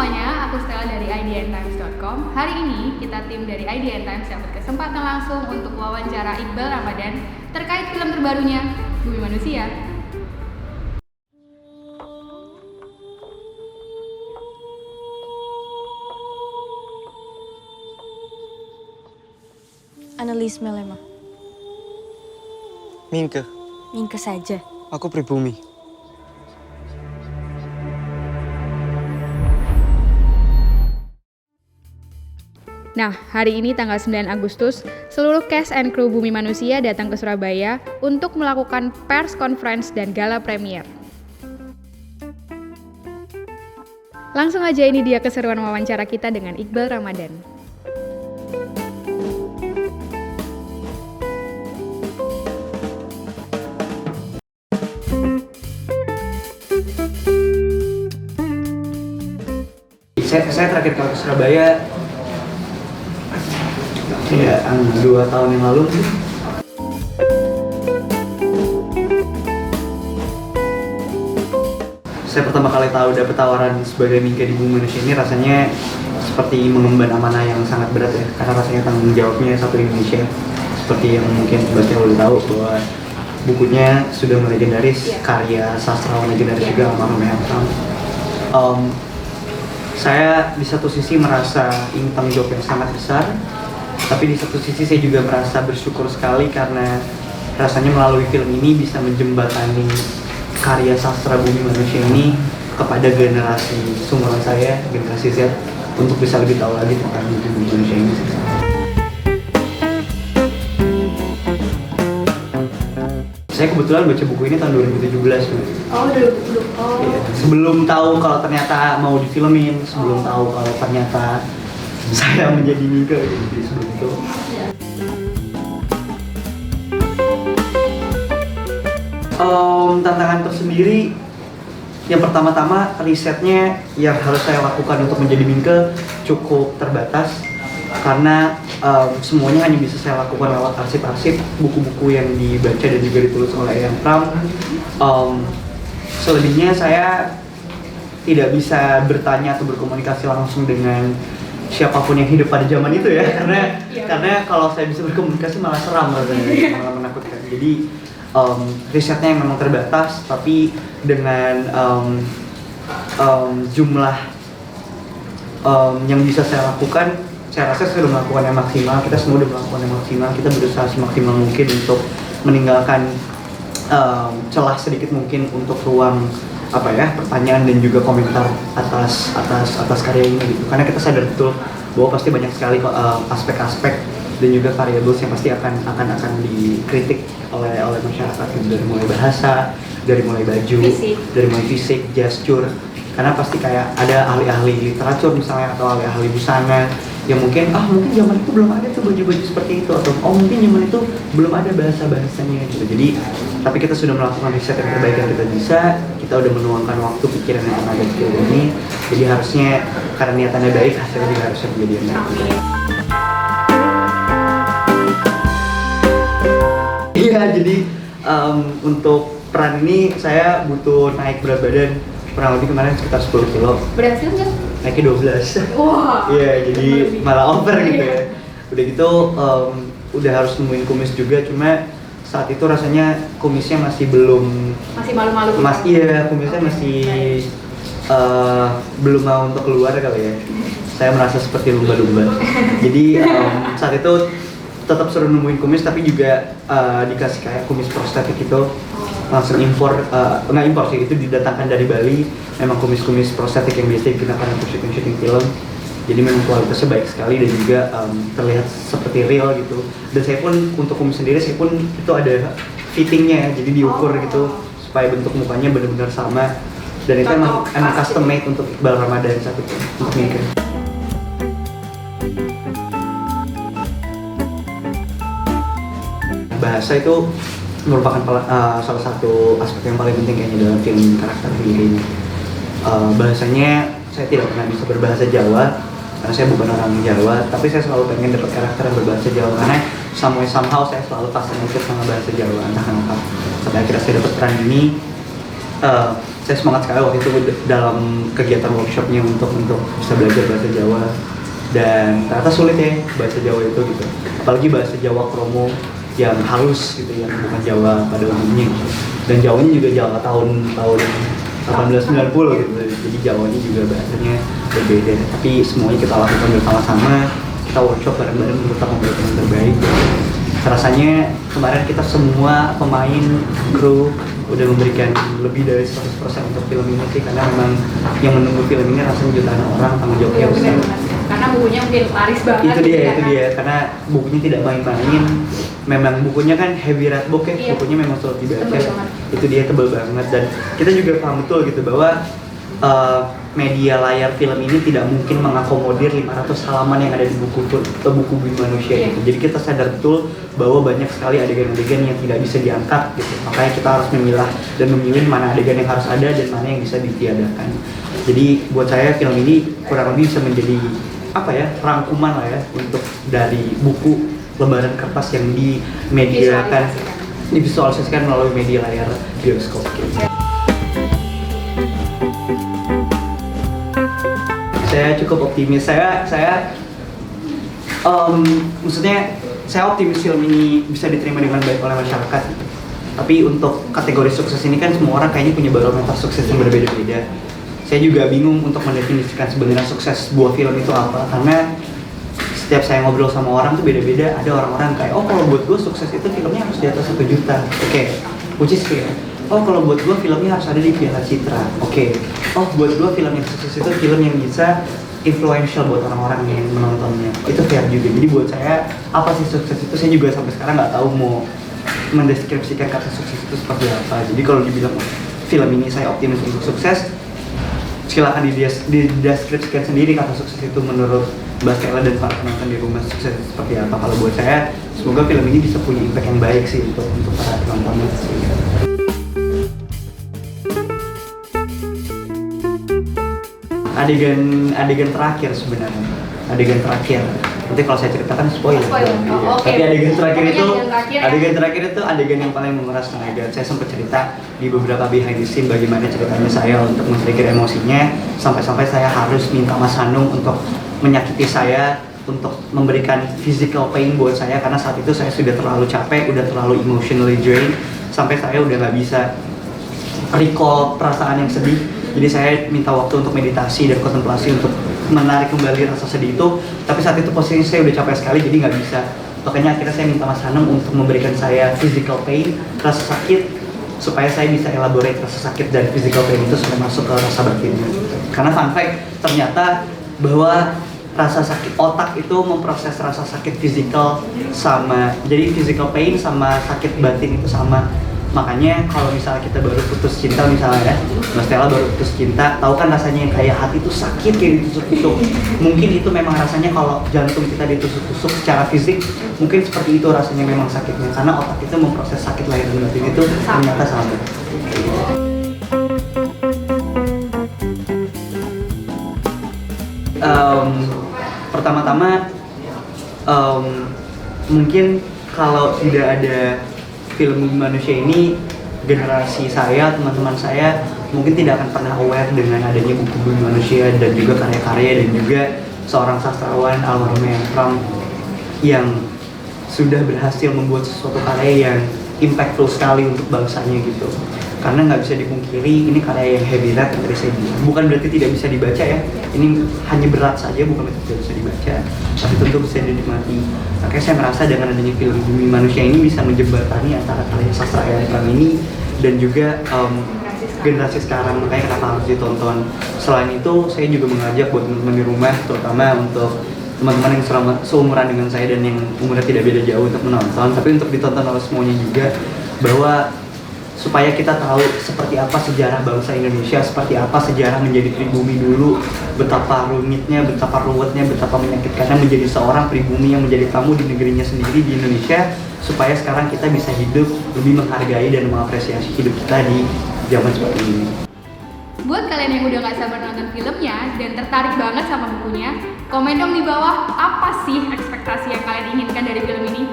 semuanya, aku Stella dari idntimes.com. Hari ini kita tim dari IDN Times dapat kesempatan langsung untuk wawancara Iqbal Ramadan terkait film terbarunya, Bumi Manusia. Annelies Melema. Minke. Minke saja. Aku pribumi. Nah, hari ini tanggal 9 Agustus, seluruh cast and crew Bumi Manusia datang ke Surabaya untuk melakukan press conference dan gala premier. Langsung aja ini dia keseruan wawancara kita dengan Iqbal Ramadan. Saya terakhir kali ke Surabaya ya 2 tahun yang lalu. Saya pertama kali dapat tawaran sebagai Minke di Bumi Manusia ini rasanya seperti mengemban amanah yang sangat berat ya, karena rasanya tanggung jawabnya satu Indonesia. Seperti yang mungkin sebagian udah tahu bahwa bukunya sudah melegendaris, karya sastrawan legendaris juga almarhum Pram. Saya di satu sisi merasa ini tanggung jawab yang sangat besar, tapi di satu sisi saya juga merasa bersyukur sekali karena rasanya melalui film ini bisa menjembatani karya sastra Bumi Manusia ini kepada generasi sumuran saya, generasi Z, untuk bisa lebih tahu lagi tentang Bumi Manusia ini. Saya kebetulan baca buku ini tahun 2017. Oh, Ya, sebelum tahu kalau ternyata mau difilmin, sebelum tahu kalau ternyata saya menjadi Minke jadi sebelum itu. Tantangan tersendiri yang pertama-tama risetnya yang harus saya lakukan untuk menjadi Minke cukup terbatas karena semuanya hanya bisa saya lakukan lewat arsip-arsip buku-buku yang dibaca dan juga ditulis oleh Pram. Selebihnya saya tidak bisa bertanya atau berkomunikasi langsung dengan siapapun yang hidup pada zaman itu ya, karena kalau saya bisa berkomunikasi malah seram rasanya, malah menakutkan. Jadi risetnya yang memang terbatas, tapi dengan jumlah yang bisa saya lakukan, saya rasa saya sudah melakukan yang maksimal. Kita semua sudah melakukan yang maksimal. Kita berusaha semaksimal mungkin untuk meninggalkan celah sedikit mungkin untuk ruang pertanyaan dan juga komentar atas karya ini gitu. Karena kita sadar betul bahwa pasti banyak sekali aspek-aspek dan juga variabel yang pasti akan dikritik oleh masyarakat gitu. Dari mulai bahasa, dari mulai baju, dari mulai fisik, gesture. Karena pasti kayak ada ahli-ahli literatur misalnya atau ahli-ahli busana yang mungkin zaman itu belum ada tuh baju-baju seperti itu, atau mungkin zaman itu belum ada bahasanya gitu. Jadi tapi kita sudah melakukan riset yang terbaik yang kita bisa, kita udah menuangkan waktu, pikiran dan tenaga di film ini. Jadi harusnya karena niatannya baik, hasilnya juga harusnya menjadi yang baik. Iya, jadi untuk peran ini saya butuh naik berat badan kurang lebih kemarin sekitar 10 kilo. Berhasil nggak? Naiknya 12. Wah. Iya, jadi malah over gitu ya. Udah gitu udah harus nemuin kumis juga, cuma saat itu rasanya kumisnya masih malu-malu. Kumisnya masih belum mau untuk keluar kali ya. Saya merasa seperti lumba-lumba. Jadi saat itu tetap suruh nemuin kumis, tapi juga dikasih kayak kumis prostetik itu. Langsung impor sih, itu didatangkan dari Bali. Memang kumis-kumis prostetik yang biasa digunakan untuk syuting film. Jadi memang kualitasnya baik sekali dan juga terlihat seperti real gitu. Dan saya pun untuk kumis sendiri saya pun itu ada fittingnya, jadi diukur gitu supaya bentuk mukanya benar-benar sama. Dan itu emang custom made untuk Iqbal Ramadan saat itu, untuk Minke. Bahasa itu merupakan salah satu aspek yang paling penting kayaknya dalam film karakter ini. Bahasanya saya tidak pernah bisa berbahasa Jawa karena saya bukan orang Jawa, tapi saya selalu pengen dapat karakter yang berbahasa Jawa karena somehow saya selalu fascinated sama bahasa Jawa, entah kenapa. Sampai akhirnya saya dapat peran ini, saya semangat sekali waktu itu dalam kegiatan workshopnya untuk bisa belajar bahasa Jawa, dan ternyata sulit ya bahasa Jawa itu gitu, apalagi bahasa Jawa kromo yang halus gitu, yang bukan Jawa pada umumnya gitu. Dan Jawanya juga Jawa tahun 1890 gitu, jadi Jawanya juga bahasanya berbeda, tapi semuanya kita lakukan bersama-sama, kita workshop bareng-bareng untuk tetap memberikan yang terbaik. Rasanya kemarin kita semua pemain, kru udah memberikan lebih dari 100% untuk film ini sih, karena memang yang menunggu film ini rasanya jutaan orang, tanggung jawabnya besar. Karena bukunya mungkin laris banget. Itu dia, karena bukunya tidak main-main. Memang bukunya kan heavy read book ya, Iya. bukunya memang sulit dibaca. Tebal banget. Itu dia, tebal banget, dan kita juga paham betul gitu bahwa media layar film ini tidak mungkin mengakomodir 500 halaman yang ada di buku Bumi Manusia Iya. gitu. Jadi kita sadar betul bahwa banyak sekali adegan-adegan yang tidak bisa diangkat gitu. Makanya kita harus memilah dan memilih mana adegan yang harus ada dan mana yang bisa ditiadakan. Jadi buat saya film ini kurang lebih bisa menjadi apa ya, rangkuman lah ya untuk dari buku lembaran kertas yang divisualisasikan melalui media layar bioskop gitu. Saya cukup optimis. Maksudnya saya optimis film ini bisa diterima dengan baik oleh masyarakat. Tapi untuk kategori sukses ini kan semua orang kayaknya punya barometer sukses yang berbeda-beda. Saya juga bingung untuk mendefinisikan sebenarnya sukses sebuah film itu apa, karena setiap saya ngobrol sama orang tuh beda-beda. Ada orang-orang kayak, oh kalau buat gue sukses itu filmnya harus di atas 1 juta. Oke, which is fair. Oh kalau buat gue filmnya harus ada di Piala Citra. Oke. Oh buat gue film yang sukses itu film yang bisa influential buat orang-orang yang menontonnya. Itu fair juga. Jadi buat saya apa sih sukses itu, saya juga sampai sekarang nggak tahu mau mendeskripsikan kata sukses itu seperti apa. Jadi kalau dibilang film ini saya optimis untuk sukses, silakan dideskripsikan sendiri kata sukses itu menurut Mbak Kayla dan para penonton di rumah sukses seperti apa. Kalau buat saya, semoga film ini bisa punya impact yang baik sih untuk para penontonnya. Adegan terakhir sebenarnya, adegan terakhir. Nanti kalau saya ceritakan spoiler. Oh, oke. Tapi adegan terakhir Pokoknya itu, adegan terakhir ya. adegan yang paling menguras tenaga. Saya sempat cerita di beberapa behind the scene bagaimana ceritanya saya untuk men-trigger emosinya, sampai-sampai saya harus minta Mas Hanung untuk menyakiti saya, untuk memberikan physical pain buat saya, karena saat itu saya sudah terlalu capek, udah terlalu emotionally drained, sampai saya udah nggak bisa recall perasaan yang sedih. Jadi saya minta waktu untuk meditasi dan kontemplasi untuk menarik kembali rasa sedih itu. Tapi saat itu posisinya saya udah capek sekali, jadi nggak bisa. Makanya akhirnya saya minta Mas Hanung untuk memberikan saya physical pain, rasa sakit, supaya saya bisa elaborate rasa sakit dan physical pain itu sampai masuk ke rasa batinnya. Karena fun fact, ternyata bahwa rasa sakit otak itu memproses rasa sakit fisikal sama, jadi physical pain sama sakit batin itu sama. Makanya kalau misalnya kita baru putus cinta misalnya ya, Mbak Stella baru putus cinta, tahu kan rasanya yang kayak hati itu sakit kayak ditusuk-tusuk. Mungkin itu memang rasanya kalau jantung kita ditusuk-tusuk secara fisik, mungkin seperti itu rasanya memang sakitnya, karena otak itu memproses sakit lahir dan batin itu ternyata sama. Pertama-tama mungkin kalau tidak ada film Bumi Manusia ini, generasi saya, teman-teman saya mungkin tidak akan pernah aware dengan adanya buku Bumi Manusia dan juga karya-karya dan juga seorang sastrawan almarhum Trump yang sudah berhasil membuat sesuatu karya yang impactful sekali untuk bangsanya gitu. Karena nggak bisa dipungkiri ini karya yang heavy read yang tadi saya bilang. Bukan berarti tidak bisa dibaca ya, ini hanya berat saja, bukan berarti tidak bisa dibaca, tapi tentu bisa dinikmati. Makanya saya merasa dengan adanya film Bumi Manusia ini bisa menjembatani antara karya sastra Trump ini dan juga generasi sekarang, makanya kenapa harus ditonton. Selain itu, saya juga mengajak buat teman-teman di rumah, terutama untuk teman-teman yang seumuran dengan saya dan yang umurnya tidak beda jauh untuk menonton, tapi untuk ditonton oleh semuanya juga, bahwa supaya kita tahu seperti apa sejarah bangsa Indonesia, seperti apa sejarah menjadi pribumi dulu, betapa rumitnya, betapa ruwetnya, betapa menyakitkannya menjadi seorang pribumi yang menjadi tamu di negerinya sendiri di Indonesia, supaya sekarang kita bisa hidup lebih menghargai dan mengapresiasi hidup kita di zaman seperti ini. Buat kalian yang udah gak sabar nonton filmnya dan tertarik banget sama bukunya, komen dong di bawah apa sih ekspektasi yang kalian inginkan dari film ini.